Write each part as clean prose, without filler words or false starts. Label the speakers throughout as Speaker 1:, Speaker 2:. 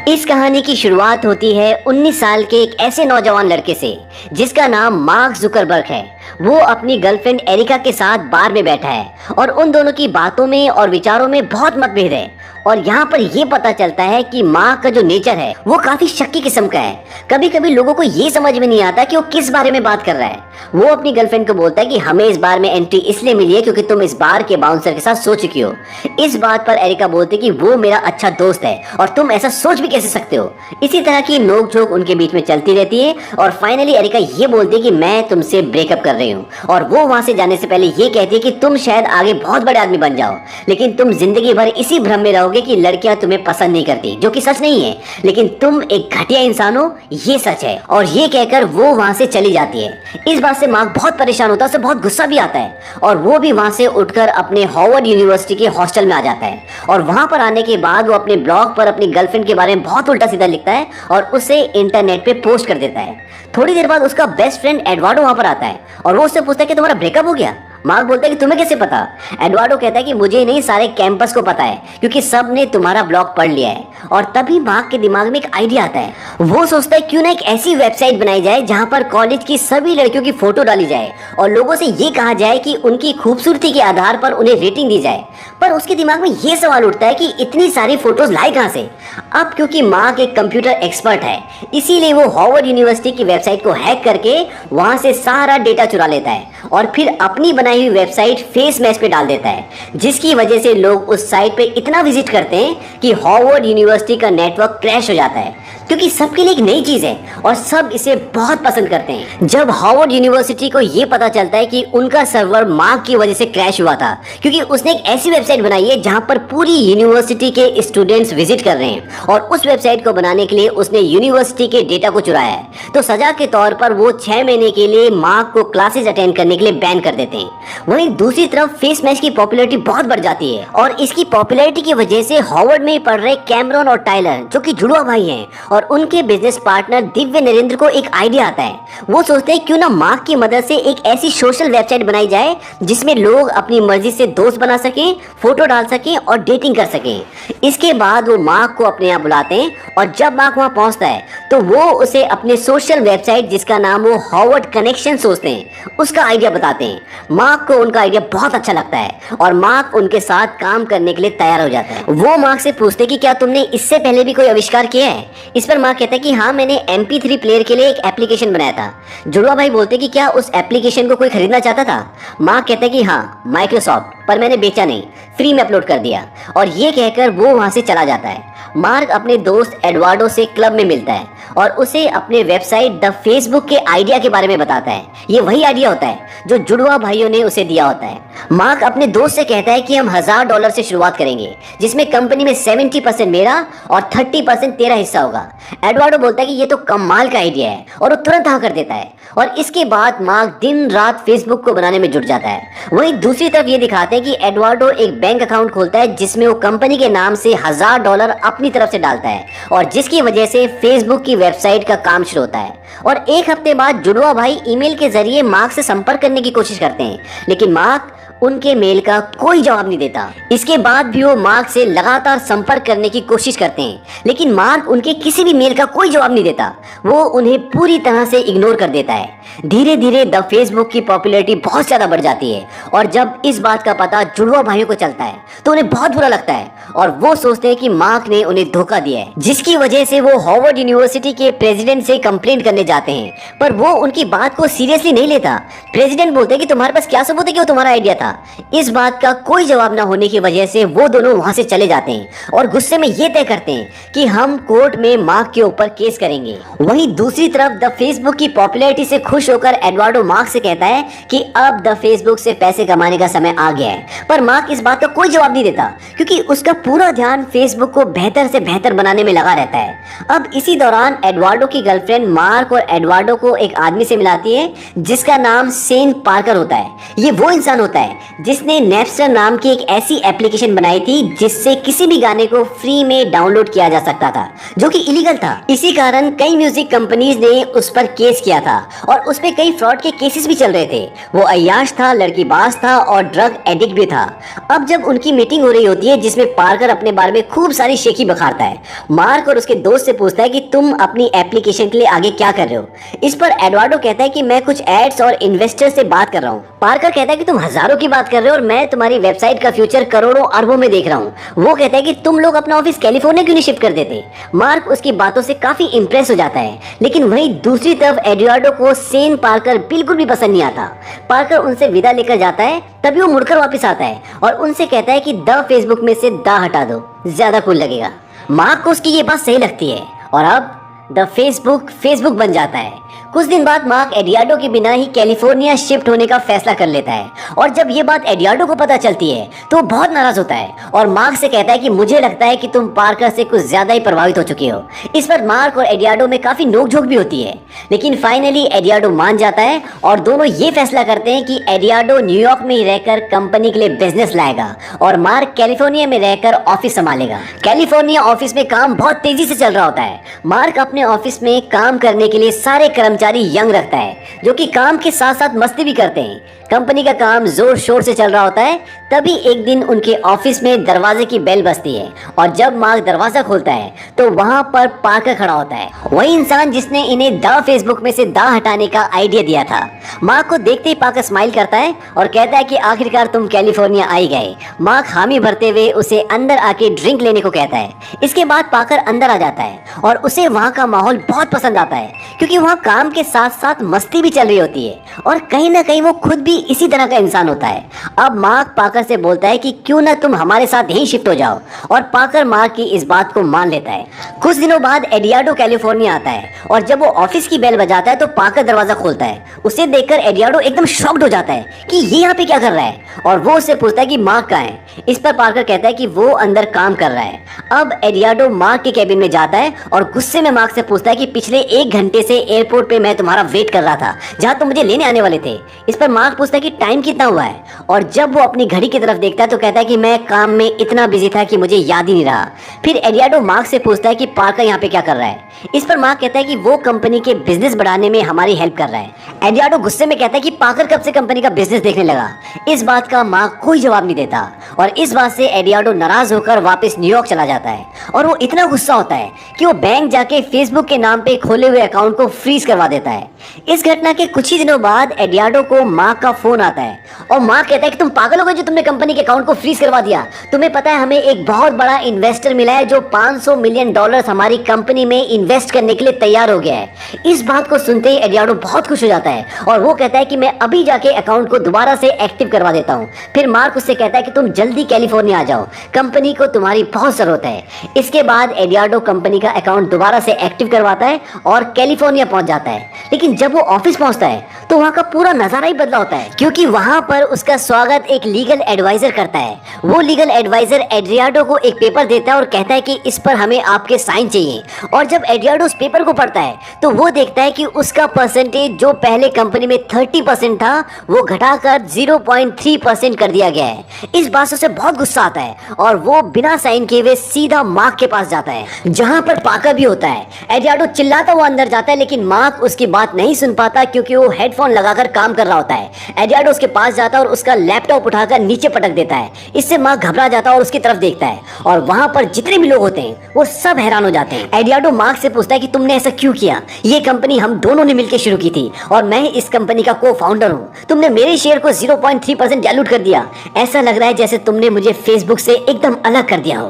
Speaker 1: इस कहानी की शुरुआत होती है 19 साल के एक ऐसे नौजवान लड़के से जिसका नाम मार्क जुकरबर्ग है। वो अपनी गर्लफ्रेंड एरिका के साथ बार में बैठा है और उन दोनों की बातों में और विचारों में बहुत मतभेद है। और यहाँ पर ये पता चलता है कि मार्क का जो नेचर है वो काफी शक्की किस्म का है। कभी कभी लोगों को ये समझ में नहीं आता कि वो किस बारे में बात कर रहा है। वो अपनी गर्लफ्रेंड को बोलता है कि हमें इस बार में एंट्री इसलिए मिली है क्योंकि तुम इस बार के बाउंसर के साथ सो चुकी हो। इस बात पर एरिका बोलती है कि वो मेरा अच्छा दोस्त है और तुम ऐसा सोच भी कैसे सकते हो। इसी तरह की नोक-झोंक उनके बीच में चलती रहती है और फाइनली एरिका ये बोलती है कि मैं तुमसे ब्रेकअप कर रही हूँ। और वो वहां से जाने से पहले ये कहती है कि तुम शायद आगे बहुत बड़े आदमी बन जाओ, लेकिन तुम जिंदगी भर इसी भ्रम में रहोगे कि लड़कियां तुम्हें पसंद नहीं करती, जो कि सच नहीं है, लेकिन तुम एक घटिया इंसान हो, ये सच है। और ये कहकर वो वहां से चली जाती है। इस बात से मार्क बहुत परेशान होता है, उसे बहुत गुस्सा भी आता है और वो भी वहां से उठकर अपने हार्वर्ड यूनिवर्सिटी के हॉस्टल में आ जाता है। और वहां पर आने के बाद वो अपने ब्लॉग पर अपनी गर्लफ्रेंड के बारे में बहुत उल्टा सीधा लिखता है और उसे इंटरनेट पे पोस्ट कर देता है। थोड़ी देर बाद उसका बेस्ट फ्रेंड एडवार्डो वहां पर आता है और वो उससे पूछता है कि तुम्हारा ब्रेकअप हो गया। मार्क बोलता है कि तुम्हें कैसे पता। एडवार्डो कहता है कि मुझे नहीं, सारे कैंपस को पता है क्योंकि सब ने तुम्हारा ब्लॉग पढ़ लिया है। और तभी मार्क के दिमाग में एक आइडिया आता है। वो सोचता है क्यों ना एक ऐसी वेबसाइट बनाई जाए जहां पर कॉलेज की सभी लड़कियों की फोटो डाली जाए और लोगों से ये कहा जाए कि उनकी खूबसूरती के आधार पर उन्हें रेटिंग दी जाए। पर उसके दिमाग में ये सवाल उठता है कि इतनी सारी फोटोज लाई कहां से। अब क्योंकि मार्क एक कंप्यूटर एक्सपर्ट है, इसीलिए वो हार्वर्ड यूनिवर्सिटी की वेबसाइट को हैक करके वहां से सारा डेटा चुरा लेता है और फिर अपनी बनाई हुई वेबसाइट फेस मैच पे डाल देता है, जिसकी वजह से लोग उस साइट पे इतना विजिट करते हैं कि हार्वर्ड यूनिवर्सिटी का नेटवर्क क्रैश हो जाता है, क्योंकि सबके लिए एक नई चीज है और सब इसे बहुत पसंद करते हैं। जब हार्वर्ड यूनिवर्सिटी को यह पता चलता है कि उनका सर्वर मार्क की वजह से क्रैश हुआ था क्योंकि उसने एक ऐसी वेबसाइट बनाई है जहां पर पूरी यूनिवर्सिटी के स्टूडेंट्स विजिट कर रहे हैं और उस वेबसाइट को बनाने के लिए उसने यूनिवर्सिटी के डेटा को चुराया है, तो सजा के तौर पर वो 6 महीने के लिए मार्क को क्लासेस अटेंड करने के लिए बैन कर देते हैं। वहीं दूसरी तरफ फेस मैच की पॉपुलैरिटी बहुत बढ़ जाती है और इसकी पॉपुलैरिटी की वजह से हार्वर्ड में पढ़ रहे कैमरॉन और टाइलर, जो कि जुड़वा भाई हैं, और उनके बिजनेस पार्टनर दिव्य नरेंद्र को एक आइडिया आता है। वो सोचते हैं क्यों ना मार्क की मदद से एक ऐसी सोशल वेबसाइट बनाई जाए जिसमें लोग अपनी मर्जी से दोस्त बना सकें, फोटो डाल सकें और डेटिंग कर सकें। इसके बाद वो मार्क को अपने यहाँ बुलाते हैं और जब मार्क वहाँ पहुँचता है तो वो उसे अपने सोशल वेबसाइट, जिसका नाम वो हार्वर्ड कनेक्शन सोचते हैं, उसका आइडिया बताते हैं। मार्क को उनका आइडिया बहुत अच्छा लगता है और मार्क उनके साथ काम करने के लिए तैयार हो जाता है। वो मार्क से पूछते कि क्या तुमने इससे पहले भी कोई आविष्कार किया है। इस पर मार्क कहता है कि हाँ, मैंने MP3 प्लेयर के लिए एक एप्लीकेशन बनाया था। जुड़वा भाई बोलते कि क्या उस एप्लीकेशन को कोई खरीदना चाहता था। मार्क कहता है कि हाँ, माइक्रोसॉफ्ट, पर मैंने बेचा नहीं, फ्री में अपलोड कर दिया। और ये कहकर वो वहां से चला जाता है। मार्क अपने दोस्त एडवार्डो से क्लब में मिलता है और उसे अपने वेबसाइट द फेसबुक के आइडिया के बारे में बताता है। ये वही आइडिया होता है जो जुड़वा भाइयों ने उसे दिया होता है। मार्क अपने दोस्त से कहता है कि हम $1000 से शुरुआत करेंगे, जिसमें कंपनी में 70% मेरा और 30% तेरा हिस्सा होगा। एडवार्डो बोलता है कि ये तो कमाल का आइडिया है और वो तुरंत हाँ कर देता है। और इसके बाद मार्क दिन रात फेसबुक को बनाने में जुट जाता है। वहीं दूसरी तरफ ये दिखाते हैं कि एडवार्डो एक बैंक अकाउंट खोलता है जिसमें वो कंपनी के नाम से $1000 अपनी तरफ से डालता है और जिसकी वजह से फेसबुक की वेबसाइट का काम शुरू होता है। और एक हफ्ते बाद जुड़वा भाई ईमेल के जरिए मार्क से संपर्क करने की कोशिश करते हैं, लेकिन मार्क उनके मेल का कोई जवाब नहीं देता। इसके बाद भी वो मार्क से लगातार संपर्क करने की कोशिश करते हैं, लेकिन मार्क उनके किसी भी मेल का कोई जवाब नहीं देता। वो उन्हें पूरी तरह से इग्नोर कर देता है। धीरे धीरे द फेसबुक की पॉपुलैरिटी बहुत ज्यादा बढ़ जाती है और जब इस बात का पता जुड़वा भाइयों को चलता है तो उन्हें बहुत बुरा लगता है और वो सोचते हैं कि मार्क ने उन्हें धोखा दिया है, जिसकी वजह से वो हार्वर्ड यूनिवर्सिटी के प्रेसिडेंट से कंप्लेंट करने जाते हैं। पर वो उनकी बात को सीरियसली नहीं लेता। प्रेसिडेंट बोलते हैं कि तुम्हारे पास क्या सबूत है कि वो तुम्हारा आइडिया था। इस बात का कोई जवाब न होने की वजह से वो दोनों वहां से चले जाते हैं और गुस्से में ये तय करते हैं कि हम कोर्ट में मार्क के ऊपर केस करेंगे। वहीं दूसरी तरफ द फेसबुक की पॉपुलैरिटी से खुश होकर एडवार्डो मार्क से कहता है कि अब द फेसबुक से पैसे कमाने का समय आ गया है। पर मार्क इस बात का कोई जवाब नहीं देता क्योंकि उसका पूरा ध्यान फेसबुक को बेहतर से बेहतर बनाने में लगा रहता है। अब इसी दौरान एडवार्डो की गर्लफ्रेंड मार्क और एडवार्डो को एक आदमी से मिलाती है जिसका नाम सेन पार्कर होता है। ये वो इंसान होता है जिसने नैपस्टर नाम की एक ऐसी एप्लीकेशन बनाई थी जिससे किसी भी गाने को फ्री में डाउनलोड किया जा सकता था, जो कि इलीगल था। इसी कारण कई म्यूजिक कंपनीज ने उस पर केस किया था और उस पे कई फ्रॉड के केसेस भी चल रहे थे। वो अय्याश था, लड़कीबाज था और ड्रग एडिक्ट भी था। अब जब उनकी मीटिंग हो रही होती है जिसमें पार्कर अपने बारे में खूब सारी शेखी बखारता है, मार्क और उसके दोस्त से पूछता है कि तुम अपनी एप्लीकेशन के लिए आगे क्या कर रहे हो। इस पर एडवार्डो कहता है कि मैं कुछ एड्स और इन्वेस्टर से बात कर रहा हूँ। पार्कर कहता है कि तुम हजारों की बात कर रहे हो और मैं तुम्हारी वेबसाइट का फ्यूचर करोड़ों अरबों में देख रहा हूँ। वो कहता है कि तुम लोग अपना ऑफिस कैलिफोर्निया क्यों नहीं शिफ्ट कर देते। मार्क उसकी बातों से काफी इंप्रेस हो जाता है, लेकिन वहीं दूसरी तरफ एडवार्डो को सेन पार्कर बिल्कुल भी पसंद नहीं आता। पार्कर उनसे विदा लेकर जाता है, तभी वो मुड़कर वापस आता है और उनसे कहता है कि द फेसबुक में से द हटा दो, ज्यादा कूल लगेगा। मार्क को उसकी ये बात सही लगती है और अब द फेसबुक बन जाता है। कुछ दिन बाद मार्क एडियाडो के बिना ही कैलिफोर्निया शिफ्ट होने का फैसला कर लेता है और जब ये बात एडियाडो को पता चलती है तो वो बहुत नाराज होता है और मार्क से कहता है कि मुझे लगता है कि तुम पार्कर से कुछ ज्यादा ही प्रभावित हो चुके हो। इस पर मार्क और एडियाडो में काफी नोकझोंक भी होती है, लेकिन फाइनली एडियाडो मान जाता है और दोनों ये फैसला करते हैं कि एडियाडो न्यूयॉर्क में ही रहकर कंपनी के लिए बिजनेस लाएगा और मार्क कैलिफोर्निया में रहकर ऑफिस संभालेगा। कैलिफोर्निया ऑफिस में काम बहुत तेजी से चल रहा होता है। मार्क अपने ऑफिस में काम करने के लिए सारे कर्मचारी यंग रखता है, जो कि काम के साथ साथ मस्ती भी करते हैं। कंपनी का काम जोर शोर से चल रहा होता है, तभी एक दिन उनके ऑफिस में दरवाजे की बेल बजती है और जब मार्क दरवाजा खोलता है तो वहां पर पार्कर खड़ा होता है, वही इंसान जिसने इन्हें द फेसबुक में से द हटाने का आइडिया दिया था। मार्क को देखते ही पार्कर स्माइल करता है और कहता है कि आखिरकार तुम कैलिफोर्निया आ ही गए। मार्क हामी भरते हुए उसे अंदर आके ड्रिंक लेने को कहता है। इसके बाद पार्कर अंदर आ जाता है और उसे वहाँ का माहौल बहुत पसंद आता है, क्योंकि वहाँ काम के साथ साथ मस्ती भी चल रही होती है और कहीं ना कहीं वो खुद भी इसी तरह का इंसान होता है। अब मार्क पार्कर से बोलता है कि क्यों ना तुम हमारे साथ यहीं शिफ्ट हो जाओ और पार्कर मार्क की इस बात को मान लेता है। कुछ दिनों बाद एडियाडो कैलिफोर्निया आता है और जब वो ऑफिस की बेल बजाता है तो पार्कर दरवाजा खोलता है। उसे देखकर एडियाडो एकदम शॉक्ड हो जाता है कि ये यहाँ पे क्या कर रहा है और वो उससे पूछता है कि मार्क कहाँ है। इस पर पार्कर कहता है कि वो अंदर काम कर रहा है। अब एडियाडो मार्क के कैबिन में जाता है और गुस्से में मार्क से पूछता है कि पिछले 1 घंटे से एयरपोर्ट पे मैं तुम्हारा वेट कर रहा था, जहाँ तुम मुझे लेने आने वाले थे। इस पर मार्क पूछता है कि टाइम कितना हुआ है और जब वो अपनी घड़ी की तरफ देखता है तो कहता है कि मैं काम में इतना बिजी था कि मुझे याद ही नहीं रहा। फिर एडियाडो मार्क से पूछता है कि पार्कर यहाँ पे क्या कर रहा है। इस पर मार्क कहता है कि वो कंपनी के बिजनेस बढ़ाने में हमारी हेल्प कर रहा है। एडियाडो गुस्से में कहता है कि पार्कर कब से कंपनी का बिजनेस देखने लगा। इस बात का मार्क कोई जवाब नहीं देता और इस बात से एडियाडो नाराज होकर वापस न्यूयॉर्क चला जाता है और वो इतना गुस्सा होता है कि वो बैंक जाके फेसबुक के नाम पे खोले हुए अकाउंट को फ्रीज करवा देता है। इस घटना के कुछ ही दिनों बाद एडियाडो को मार्क का फोन आता है और मार्क कहता है कि तुम पागल हो गए जो तुमने कंपनी के अकाउंट को फ्रीज करवा दिया। तुम्हें पता है हमें एक बहुत बड़ा इन्वेस्टर मिला है जो $500 मिलियन हमारी कंपनी में इन्वेस्ट करने के लिए तैयार हो गया है। इस बात को सुनते ही एडियाडो बहुत खुश हो जाता है और वो कहता है कि मैं अभी जाके अकाउंट को दोबारा से एक्टिव करवा देता हूँ। फिर मार्क उससे कहता है कि तुम जल्दी कैलिफोर्निया आ जाओ, कंपनी को तुम्हारी बहुत जरूरत है। इसके बाद एडियाडो कंपनी का अकाउंट दोबारा से एक्टिव करवाता है और कैलिफोर्निया पहुंच जाता है। लेकिन जब वो ऑफिस पहुंचता है तो वहाँ का पूरा नजारा ही बदला होता है, क्योंकि वहाँ पर उसका स्वागत एक लीगल एडवाइजर करता है। वो लीगल एडवाइजर एडियाडो को एक पेपर देता है और कहता है कि इस पर हमें आपके साइन चाहिए। और जब एडियाडो उस पेपर को पढ़ता है तो वो देखता है कि उसका परसेंटेज जो पहले कंपनी में 30% था वो घटाकर 0.3% कर दिया गया है। इस बात से उसे बहुत गुस्सा आता है और वो बिना साइन किए हुए सीधा मार्क के पास जाता है, जहाँ पर पार्कर भी होता है। एडियाडो चिल्लाता हुआ अंदर जाता है, लेकिन मार्क उसकी बात नहीं सुन पाता क्योंकि वो हेडफोन लगाकर काम कर रहा होता है। एडियाडो उसके पास जाता है और उसका लैपटॉप उठाकर नीचे पटक देता है। इससे मार्क घबरा जाता है और उसकी तरफ देखता है और वहां पर जितने भी लोग होते हैं वो सब हैरान हो जाते हैं। एडियाडो मार्क से पूछता है कि तुमने ऐसा क्यों किया? ये कंपनी हम दोनों ने मिलकर शुरू की थी और मैं इस कंपनी का को फाउंडर हूँ। तुमने मेरे शेयर को 0.3% डाइल्यूट कर दिया। ऐसा लग रहा है जैसे तुमने मुझे फेसबुक से एकदम अलग कर दिया हो।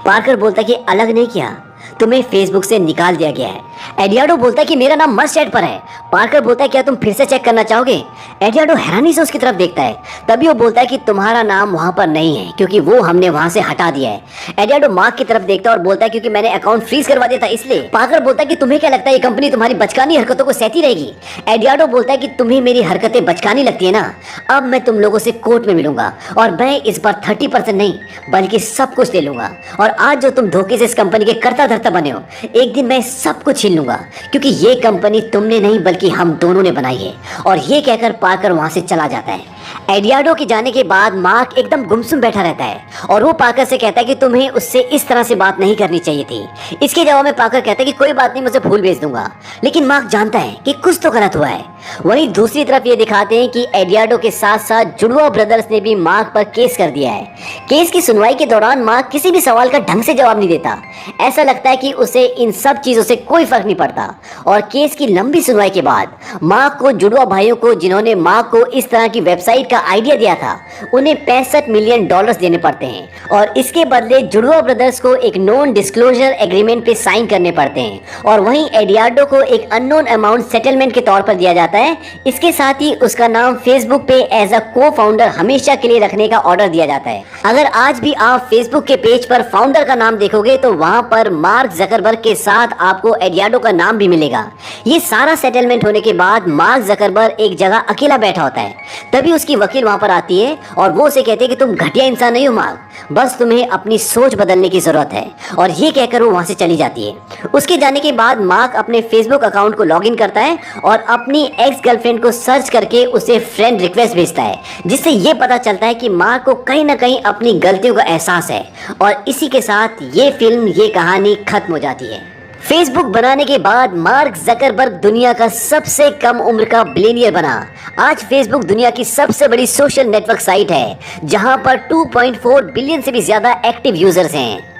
Speaker 1: पार्कर बोलता है कि अलग नहीं किया, तुम्हें फेसबुक से निकाल दिया गया है। एडियाडो बोलता है कि मेरा नाम मस्ट ऐड पर है। पार्कर बोलता है क्या तुम फिर से चेक करना चाहोगे? एडियाडो हैरानी से उसकी तरफ देखता है। तभी वो बोलता है कि तुम्हारा नाम वहां पर नहीं है क्योंकि वो हमने वहां से हटा दिया है। एडियाडो मार्क की तरफ देखता है और बोलता है क्योंकि मैंने अकाउंट फ्रीज करवा दिया था इसलिए। पार्कर बोलता है कि तुम्हें क्या लगता है ये कंपनी तुम्हारी बचकानी हरकतों को सहती रहेगी? एडियाडो बोलता है कि तुम्हें मेरी हरकतें बचकानी लगती है ना। अब मैं तुम लोगों से कोर्ट में मिलूंगा और मैं इस बार 30% नहीं बल्कि सब कुछ ले लूंगा। और आज जो तुम धोखे से इस कंपनी के कर्ता धर्ता बने हो, एक दिन मैं सब कुछ छीन लूंगा क्योंकि ये कंपनी तुमने नहीं बल्कि हम दोनों ने बनाई है। और ये कहकर पार्कर वहां से चला जाता है। एडियाडो के जाने के बाद मार्क एकदम गुमसुम बैठा रहता है और वो पाकर से कहता है कि तुम्हें उससे इस तरह से बात नहीं करनी चाहिए थी। इसके जवाब में पाकर कहता है कि कोई बात नहीं, मुझे फूल भेज दूंगा। लेकिन मार्क जानता है कि कुछ तो गलत हुआ है। वहीं दूसरी तरफ ये दिखाते हैं कि एडियाडो के साथ साथ जुड़वा ब्रदर्स ने भी मार्क पर केस कर दिया है। केस की सुनवाई के दौरान मार्क किसी भी सवाल का ढंग से जवाब नहीं देता। ऐसा लगता है कि उसे इन सब चीजों से कोई फर्क नहीं पड़ता। और केस की लंबी सुनवाई के बाद मार्क को जुड़वा भाइयों को, जिन्होंने मार्क को इस तरह की वेबसाइट का आइडिया दिया था, उन्हें $65 मिलियन देने पड़ते हैं और इसके बदले जुड़वा ब्रदर्स को एक नॉन डिस्क्लोजर एग्रीमेंट पे साइन करने पड़ते हैं। और वहीं एडियाडो को एक अननोन अमाउंट सेटलमेंट के तौर पर दिया जाता है। इसके साथ ही उसका नाम फेसबुक पे एज अ को फाउंडर हमेशा के लिए रखने का ऑर्डर दिया जाता है। अगर आज भी आप फेसबुक के पेज पर फाउंडर का नाम देखोगे तो वहां पर मार्क जकरबर्ग के साथ आपको एडियाडो का नाम भी मिलेगा। ये सारा सेटलमेंट होने के बाद मार्क जकरबर्ग एक जगह अकेला बैठा होता है। तभी उसकी वकील वहां पर आती है और वो उसे कहते हैं कि तुम घटिया इंसान नहीं हो मार्क, बस तुम्हें अपनी सोच बदलने की जरूरत है। और ये कहकर वो वहां से चली जाती है। उसके जाने के बाद मार्क अपने फेसबुक अकाउंट को लॉगिन करता है और अपनी एक्स गर्लफ्रेंड को सर्च करके उसे फ्रेंड रिक्वेस्ट भेजता है, जिससे ये पता चलता है कि मार्क को कहीं ना कहीं अपनी गलतियों का एहसास है। और इसी के साथ ये फिल्म, ये कहानी खत्म हो जाती है। फेसबुक बनाने के बाद मार्क जकरबर्ग दुनिया का सबसे कम उम्र का बिलियनियर बना। आज फेसबुक दुनिया की सबसे बड़ी सोशल नेटवर्क साइट है, जहां पर 2.4 बिलियन से भी ज्यादा एक्टिव यूजर्स हैं।